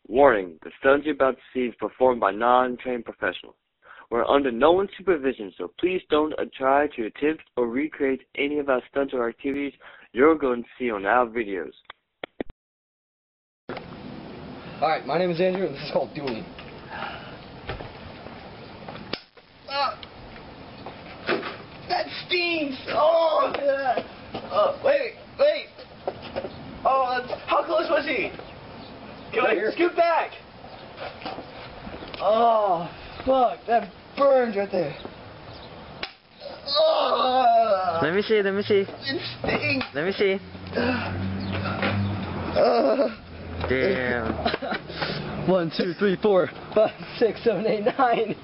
Warning, the stunts you're about to see is performed by non-trained professionals. We're under no one's supervision, so please don't try to attempt or recreate any of our stunts or activities you're going to see on our videos. Alright, my name is Andrew, and this is called dueling. That stings! Oh, yeah. Wait. Oh, how close was he? Can I scoot back? Oh, fuck, that burns right there. Oh, Let me see. it stings. Let me see. Damn. 1, 2, 3, 4, 5, 6, 7, 8, 9.